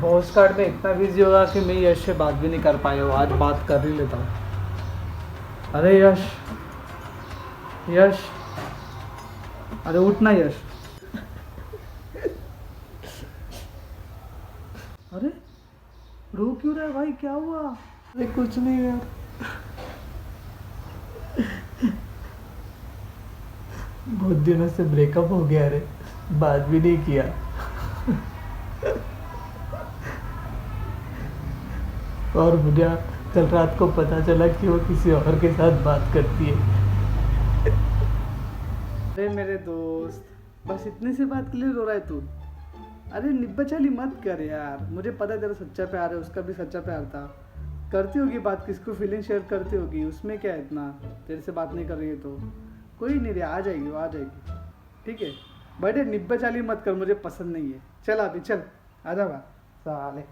Post card में इतना busy होगा कि मैं यश से बात भी नहीं कर पाया हूँ। आज बात कर ही लेता हूँ। अरे यश, यश, अरे उठना यश। अरे रो क्यों रहा है भाई, क्या हुआ? अरे कुछ नहीं यार, बहुत दिनों से ब्रेकअप हो गया रे, बात भी नहीं किया। और मुझे कल रात को पता चला कि वो किसी और के साथ बात करती है। अरे मेरे दोस्त, बस इतने से बात के लिए रो रहा है तू? अरे निब्बा मत कर यार, मुझे पता है तेरा सच्चा प्यार है, उसका भी सच्चा प्यार था। करती होगी बात, किसको फीलिंग शेयर करती होगी, उसमें क्या है इतना? तेरे से बात नहीं कर रही है तो कोई नहीं रे, आ जाएगी वो, आ जाएगी। ठीक है, बट निब्बा मत कर, मुझे पसंद नहीं है। चल अभी चल, आ जा साले।